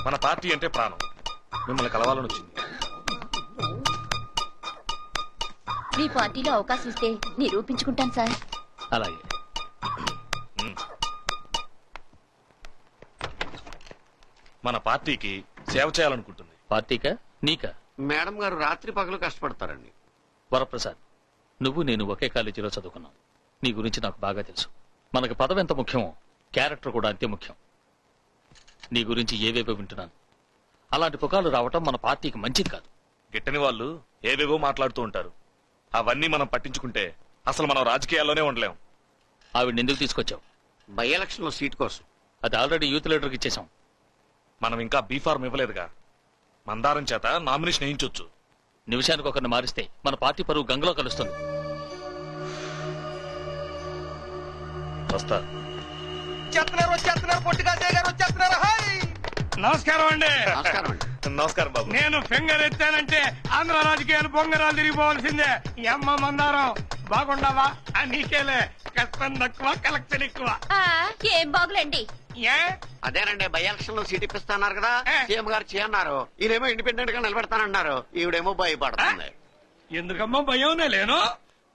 మన పార్టీ అంటే ప్రాణం. మిమ్మల్ని కలవాలని వచ్చింది. మీ పార్టీలో అవకాశం ఇస్తే నిరూపించుకుంటాను సార్. అలాగే. మన పార్టీకి సేవ చేయాలనుకుంటుంది. పార్టీకా నీకా? మేడం గారు రాత్రి పగలు కష్టపడతారండి. వరప్రసాద్, నువ్వు నేను ఒకే కాలేజీలో చదువుకున్నాం. నీ గురించి నాకు బాగా తెలుసు. మనకు పదవి ఎంత ముఖ్యమో క్యారెక్టర్ కూడా అంతే ముఖ్యం. నీ గురించి ఏవేవో వింటున్నాను. అలాంటి పుకార్లు రావటం మన పార్టీకి మంచిది కాదు. గిట్టని వాళ్ళు ఏవేవో మాట్లాడుతూ ఉంటారు. అవన్నీ మనం పట్టించుకుంటే అసలు మనం రాజకీయాల్లోనే ఉండలేం. ఆవిడ ఎందుకు తీసుకొచ్చావు? బై ఎలక్షన్ లో సీట్ కోసం. అది ఆల్రెడీ యూత్ లీడర్కి ఇచ్చేసాం. మనం ఇంకా బీఫార్మ్ ఇవ్వలేదుగా. మందారం చేత నామినేషన్ వేయించొచ్చు. నిమిషానికి ఒకరిని మారిస్తే మన పార్టీ పరువు గంగలో కలుస్తుంది. వస్తా. నమస్కారం అండి. నమస్కారం అండి. నమస్కారం బాబు. నేను ఫింగర్ ఎత్తానంటే ఆంధ్ర రాజకీయాలు బొంగరాలు తిరిగిపోవాల్సిందే. అమ్మ మందారం బాగుండవా? నీకేలే కష్టం తక్కువ కలెక్షన్ ఎక్కువ. ఏం బాగులేండి. ఏ అదేనండి, బై ఎలక్షన్ లో సీట్ ఇప్పిస్తాన్నారు కదా, సీఎం గారు చేయన్నారు. ఈయనేమో ఇండిపెండెంట్ గా నిలబెడతానన్నారు. ఈవిడేమో భయపడుతుంది. ఎందుకమ్మా భయం? లేను,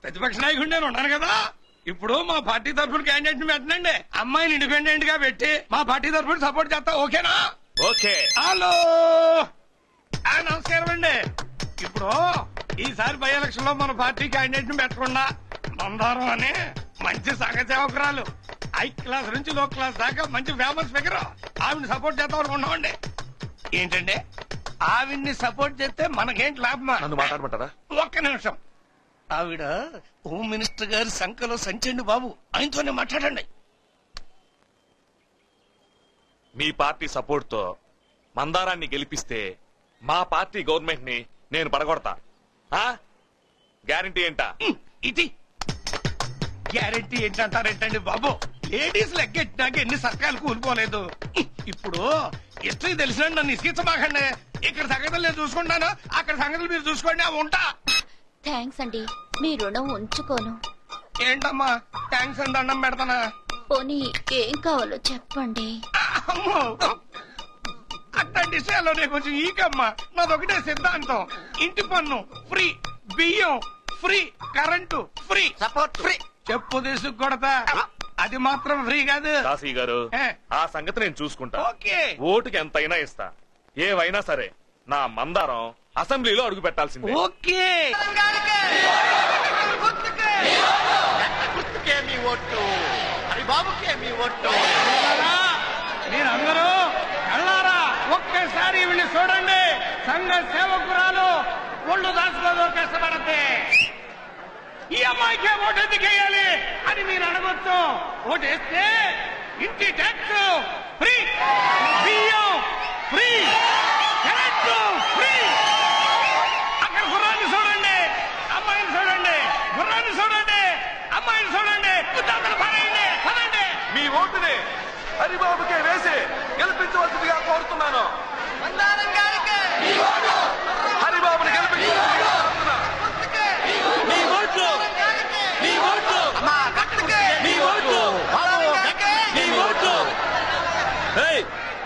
ప్రతిపక్ష నాయకుడు నేను ఉన్నాను కదా. ఇప్పుడు మా పార్టీ తరఫున క్యాండిడేట్ పెట్టనండి. అమ్మాయిని ఇండిపెండెంట్ గా పెట్టి మా పార్టీ తరఫున సపోర్ట్ చేస్తా. ఓకేనా? ఓకే. హలో, నమస్కారం అండి. ఇప్పుడు ఈసారి బై ఎలక్షన్ లో మన పార్టీ క్యాండిడేట్ ని పెట్టకుండా మందారం అని మంచి సంఘ సేవకురాలు, హై క్లాస్ నుంచి లో క్లాస్ దాకా మంచి ఫేమస్ ఫిగర్, ఆవిడ్ని సపోర్ట్ చేద్దాం అనుకున్నామండి. ఏంటంటే ఆవిడ్ని సపోర్ట్ చేస్తే మనకేంటి లాభమా? నన్ను మాట్లాడమంటారా? ఒక్క నిమిషం. ఆవిడ హోమ్ మినిస్టర్ గారి సంఖలో సంచండి బాబు, ఆయనతోనే మాట్లాడండి. మీ పార్టీ సపోర్ట్ తో మందారాన్ని గెలిపిస్తే మా పార్టీ గవర్నమెంట్ ని నేను పడగొడతా. గ్యారంటీ ఏంటా? ఇది గ్యారెంటీ ఏంటంటారేంటండి బాబు? లేడీస్ లెగ్గెట్టినాక ఎన్ని సర్కాలు కూలిపోలేదు. ఇప్పుడు హిస్టరీ తెలిసిన నన్ను ఇసుకించమాకండి. ఇక్కడ సంగతులు నేను చూసుకుంటాను, అక్కడ సంగతులు మీరు చూసుకోండి. అవి ఉంటా. థ్యాంక్స్ అండి, మీ రుణం ఉంచుకోను. ఏంటమ్మా థ్యాంక్స్ అని దండం పెడతానా? పోనీ ఏం కావాలో చెప్పండి. అమ్మో, అట్లాంటి విషయాల్లోనే కొంచెం ఈకమ్మా. నాదొకటే సిద్ధాంతం, ఇంటి పన్ను ఫ్రీ, బియ్యం free, current free, support free. చెప్పు తీసుకు కొడతా, అది మాత్రం ఫ్రీ కాదు. కాశీ గారు, ఏ? ఆ సంగతి నేను చూసుకుంటా. ఓకే. ఓటుకి ఎంతైనా ఇస్తా. ఏవైనా సరే నా మందారం అసెంబ్లీలో అడుగు పెట్టాల్సిందే. ఓకే. గుర్తుకే మీ ఓటు, హరిబాబుకే మీ ఓటు. మీరందరూ కళ్ళారా ఒక్కసారి వీళ్ళని చూడండి. సంఘ సేవకురాలు ఒళ్ళు దాచుకోదు, కష్టపడతే. ఈ అమ్మాయికే ఓటు ఎందుకు వేయాలి అని మీరు అడగొచ్చు. ఓటు వేస్తే ఇంటి ట్యాక్స్ ఫ్రీ, బియ్యం ఫ్రీ, కరెంటు ఫ్రీ. అక్కడ గుర్రాన్ని చూడండి, అమ్మాయిని చూడండి, గుర్రాన్ని చూడండి, అమ్మాయిని చూడండి. పదండి పదండి. మీ ఓటుని హరిబాబుకే వేసి గెలిపించవలసిందిగా కోరుతున్నాను. హరిబాబుని గెలిపించవలసిందిగా కోరుతున్నాను.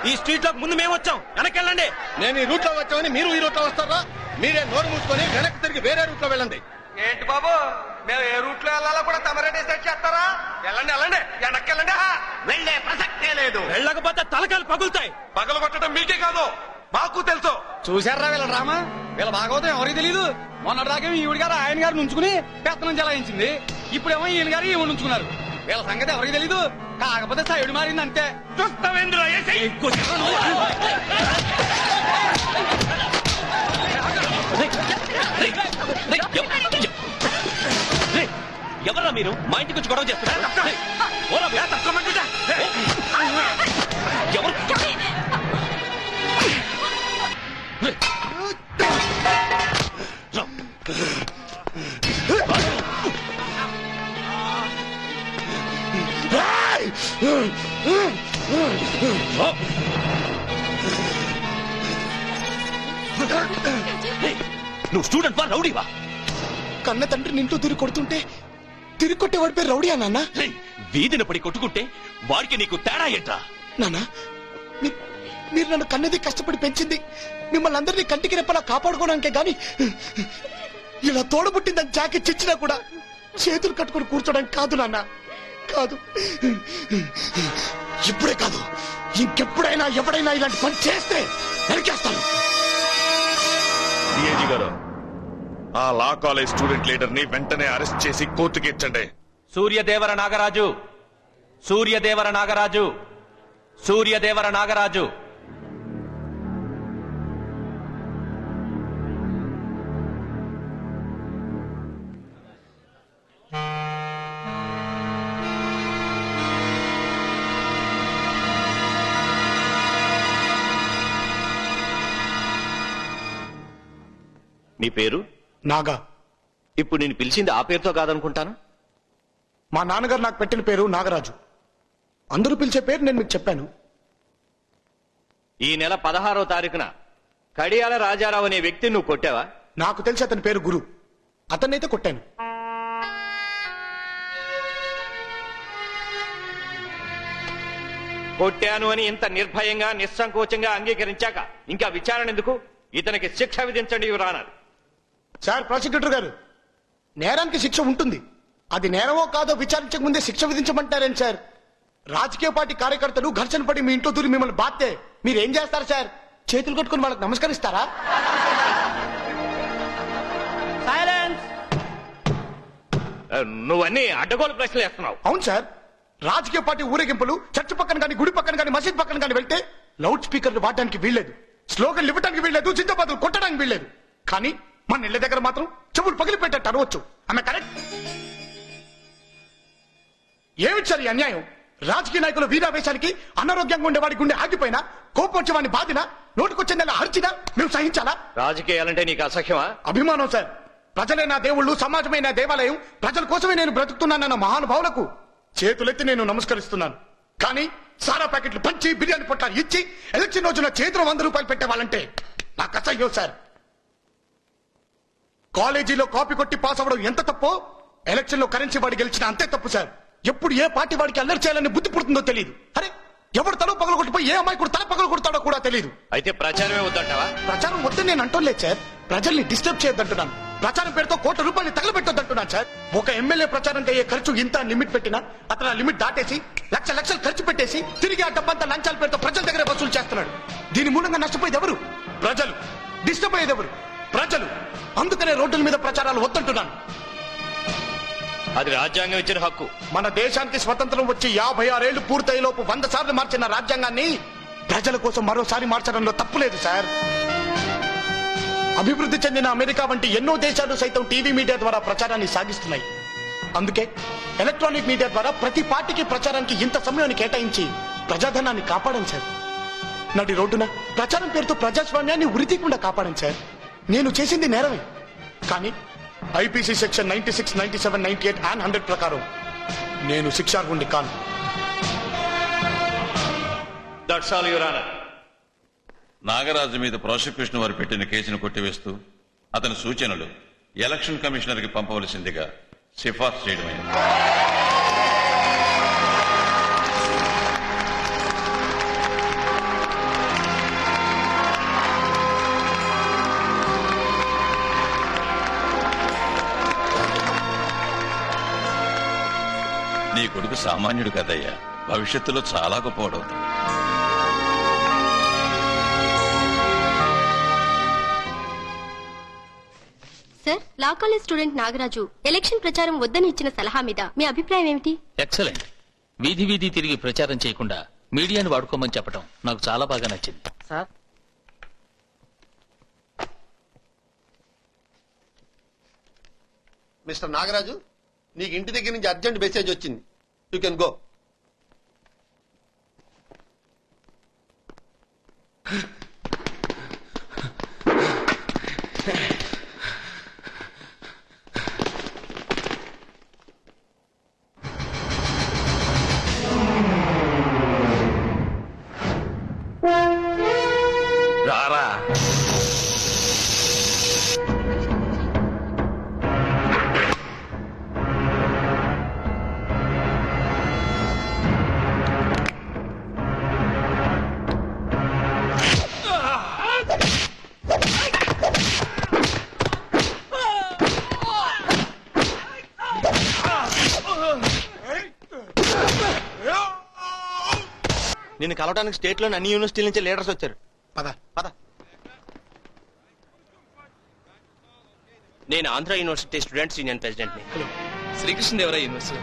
ఈ స్ట్రీట్ లో ముందు మేము వచ్చాం, వెనకెళ్ళండి. నేను ఈ రూట్ లో వచ్చామని మీరు ఈ రూట్ లో వస్తారా? మీరే నోరు మూసుకొని వెనక్కి తిరిగి వేరే రూట్ లో వెళ్ళండి. ఏంటి బాబు, మేము ఏ రూట్ లో వెళ్ళాలో కూడా తమరే డిసైడ్ చేస్తారా? వెళ్ళండి వెళ్ళండి, వెనక్కి వెళ్ళండి. వెళ్లే ప్రసక్తే లేదు. వెళ్ళకపోతే తలకాయలు పగులుతాయి. పగలు కొట్టడం మీకే కాదు మాకు తెలుసు. చూశారా వీళ్ళ డ్రామా? వీళ్ళ భాగవతం ఎవరికి తెలీదు. మొన్నటిదాకేమో ఈవిడ గారు ఆయన గారు నుంచుకుని పెత్తనం చెలాయించింది. ఇప్పుడేమో ఈయన గారు ఈవిడ నుంచుకున్నారు. వీళ్ళ సంగతి ఎవరికి తెలీదు. కాకపోతే సైడ్ మారింది అంతే. చూస్తావేంద్ర ఎవరా మీరు? మా ఇంటికి వచ్చి గొడవ చేస్తున్నారు. నువ్వు స్టూడెంట్ వా, రౌడీవా? కన్న తండ్రి నింటూ తిరిగి కొడుతుంటే తిరిగి కొట్టేవాడి పేరు రౌడీయా నాన్న? వీధిన పడి కొట్టుకుంటే వాడికి నీకు తేడా ఏంట్రా? నాన్న మీరు నన్ను కన్నది కష్టపడి పెంచింది మిమ్మల్ని అందరినీ కంటికి రెప్పలా కాపాడుకోవడానికే గాని ఇలా తోడబుట్టిందని జాకెట్ ఇచ్చినా కూడా చేతులు కట్టుకుని కూర్చోడానికి కాదు నాన్న, కాదు. ఇప్పుడే కాదు, ఇంకెప్పుడైనా ఎవడైనా ఇలాంటి పని చేస్తే నరికేస్తాను. డిఐజీ గారు, ఆ లా కాలేజ్ స్టూడెంట్ లీడర్ ని వెంటనే అరెస్ట్ చేసి కోర్టుకి ఇచ్చండి. సూర్యదేవర నాగరాజు, సూర్యదేవర నాగరాజు, సూర్యదేవర నాగరాజు. మీ పేరు? నాగా. ఇప్పుడు నేను పిలిచింది ఆ పేరుతో కాదనుకుంటాను. మా నాన్నగారు నాకు పెట్టిన పేరు నాగరాజు. అందరూ పిలిచే పేరు నేను మీకు చెప్పాను. ఈ నెల 16వ తారీఖున కడియాల రాజారావు అనే వ్యక్తిని నువ్వు కొట్టావా? నాకు తెలిసి అతని పేరు గురు. అతన్నైతే కొట్టాను. కొట్టాను అని ఇంత నిర్భయంగా నిస్సంకోచంగా అంగీకరించాక ఇంకా విచారణ ఎందుకు? ఇతనికి శిక్ష విధించండి యువర్ ఆనర్. సార్ ప్రాసిక్యూటర్ గారు, నేరానికి శిక్ష ఉంటుంది. అది నేరమో కాదో విచారించక ముందే శిక్ష విధించమంటారేంటి సార్? రాజకీయ పార్టీ కార్యకర్తలు ఘర్షణ పడి మీ ఇంట్లో దూరి మిమ్మల్ని బాస్తే మీరేం చేస్తారు సార్? చేతులు కట్టుకుని వాళ్ళకి నమస్కరిస్తారా? నువ్వన్నీ అడ్డగోలు ప్రశ్నలు వేస్తున్నావు. అవును సార్, రాజకీయ పార్టీ ఊరేగింపులు చర్చ్ పక్కన కానీ గుడి పక్కన కానీ మసీద్ పక్కన కానీ వెళ్తే లౌడ్ స్పీకర్లు వాడడానికి వీల్లేదు, స్లోగన్లు ఇవ్వడానికి వీల్లేదు, జిందాబాదులు కొట్టడానికి వీల్లేదు. కానీ మన ఇళ్ల దగ్గర మాత్రం చెవులు పగిలిపెట్టేట్టు అనవచ్చు. ఆమె కరెక్ట్? ఏమిటి సార్ ఈ అన్యాయం? రాజకీయ నాయకుల వీరావేశానికి అనారోగ్యంగా ఉండేవాడి గుండె ఆగిపోయినా, కోపం వచ్చేవాడిని బాధినా, నోటికొచ్చిందలా హర్చినా మేము సహించాలా? రాజకీయాలంటే నీకు అసహ్యమా? అభిమానం సార్. ప్రజలే నా దేవుళ్ళు, సమాజమే నా దేవాలయం, ప్రజల కోసమే నేను బ్రతుకుతున్నానన్న మహానుభావులకు చేతులెత్తి నేను నమస్కరిస్తున్నాను. కానీ సారా ప్యాకెట్లు పంచి బిర్యానీ పొట్లాలు ఇచ్చి ఎలక్షన్ రోజున చేతులు 100 రూపాయలు పెట్టేవాళ్ళంటే నాకు అసహ్యం సార్. కాలేజీలో కాపీ కొట్టి పాస్ అవ్వడం ఎంత తప్పో ఎలక్షన్ లో కరెన్సీ వాడి గెలిచిన అంతే తప్పు సార్. ఎప్పుడు ఏ పార్టీ వాడికి అల్లరి చేయాలని బుద్ధి పుడుతుందో తెలియదు. అరే, ఎవడు తల పగలు కొట్టిపోయి ఏ అమ్మాయి కూడా తల పగలు కొడతాడో కూడా తెలియదు. అయితే ప్రచారమే వద్దంటావా? ప్రచారం వద్దని నేను అంటోలేదు సార్, ప్రజల్ని డిస్టర్బ్ చేయొద్దంటున్నాను. ప్రచారం పేరుతో కోట్ల రూపాయలు తగలబెట్టొద్దంటున్నాను సార్. ఒక ఎమ్మెల్యే ప్రచారానికి అయ్యే ఖర్చు ఇంత లిమిట్ పెట్టినా అతను ఆ లిమిట్ దాటేసి లక్షలు ఖర్చు పెట్టేసి తిరిగి ఆ డబ్బంతా లంచాల పేరుతో ప్రజల దగ్గర వసూలు చేస్తున్నాడు. దీని మూలంగా నష్టపోయేది ఎవరు? ప్రజలు. డిస్టర్బ్ అయ్యేది ఎవరు? ప్రజలు. అందుకనే రోడ్ల మీద ప్రచారాలు వద్దంటున్నాను. అది రాజ్యాంగం ఇచ్చిన హక్కు. మన దేశానికి స్వతంత్రం వచ్చి 56 ఏళ్లు పూర్తయ్యేలోపు 100 సార్లు మార్చిన రాజ్యాంగాన్ని ప్రజల కోసం మరోసారి మార్చడంలో తప్పులేదు సార్. అభివృద్ధి చెందిన అమెరికా వంటి ఎన్నో దేశాలు సైతం టీవీ మీడియా ద్వారా ప్రచారాన్ని సాగిస్తున్నాయి. అందుకే ఎలక్ట్రానిక్ మీడియా ద్వారా ప్రతి పార్టీకి ప్రచారానికి ఇంత సమయాన్ని కేటాయించి ప్రజాధనాన్ని కాపాడండి సార్. నడి రోడ్డున ప్రచారం పేరుతో ప్రజాస్వామ్యాన్ని ఉరితీయకుండా కాపాడండి సార్. నేను చేసింది నేరమే, కానీ ఐపీసీ సెక్షన్ 96, 97, 98 and 100 ప్రకారం నేను శిక్షార్హుణ్ణి కాను. That's all your honour. Nagaraju మీద ప్రాసిక్యూషన్ వారు పెట్టిన కేసును కొట్టివేస్తూ అతని సూచనలు ఎలక్షన్ కమిషనర్ కి పంపవలసిందిగా సిఫార్సు చేయడమైంది. నీ కొడుకు సామాన్యుడు కదయ్యా, భవిష్యత్తులో చాలా గొప్పవాడవుతాడు. Sir, law college student Nagaraju election ప్రచారం వద్దని ఇచ్చిన సలహా మీద మీ అభిప్రాయం ఏమిటి? ఎక్సలెంట్. వీధి వీధి తిరిగి ప్రచారం చేయకుండా మీడియాని వాడుకోమని చెప్పడం నాకు చాలా బాగా నచ్చింది. సార్, మిస్టర్ నాగరాజు, నీకు ఇంటి దగ్గర నుంచి అర్జెంట్ మెసేజ్ వచ్చింది. You can go. రారా. నిన్ను కలవడానికి స్టేట్ లోని అన్ని యూనివర్సిటీల నుంచి లీడర్స్ వచ్చారు. పద పద. నేను Andhra university students union president ని. Srikrishnadevaraya university,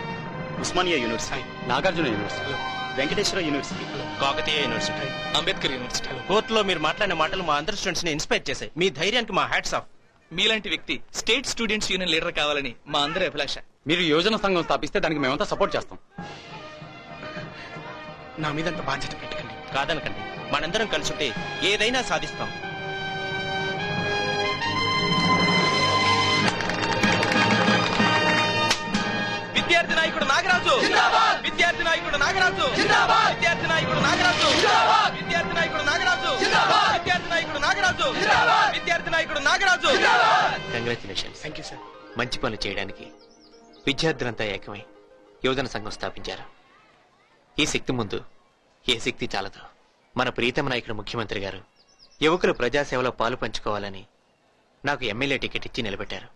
Osmania university, Nagarjuna university, Venkateswara university, Kakatiya university, Ambedkar university. కోర్టులో మీరు మాట్లాడిన మాటలు మా అందరి స్టూడెంట్స్ ని ఇన్స్పైర్ చేశాయి. మీ ధైర్యానికి మా హ్యాట్స్ ఆఫ్. మీలాంటి వ్యక్తి స్టేట్ స్టూడెంట్స్ యూనియన్ లీడర్ కావాలని మా అందరి అభిలాష. మీరు యోజన సంఘం స్థాపిస్తే దానికి మేమంతా సపోర్ట్ చేస్తాం. నా మీద అంత బాధ్యత పెట్టకండి. కాదనకండి, మనందరం కలుసుంటే ఏదైనా సాధిస్తాం. విద్యార్థి నాయకుడు నాగరాజు, విద్యార్థి నాయకుడు నాగరాజు, విద్యార్థి నాయకుడు నాగరాజు, విద్యార్థి నాయకుడు నాగరాజు, విద్యార్థి నాయకుడు నాగరాజు, విద్యార్థి నాయకుడు Nagaraju. Congratulations. Thank you sir. మంచి పనులు చేయడానికి విద్యార్థులంతా ఏకమై యోజన సంఘం స్థాపించారు. ఈ శక్తి ముందు ఏ శక్తి చాలదు. మన ప్రీతమ నాయకుడు ముఖ్యమంత్రి గారు యువకులు ప్రజాసేవలో పాలు పంచుకోవాలని నాకు ఎమ్మెల్యే టికెట్ ఇచ్చి నిలబెట్టారు.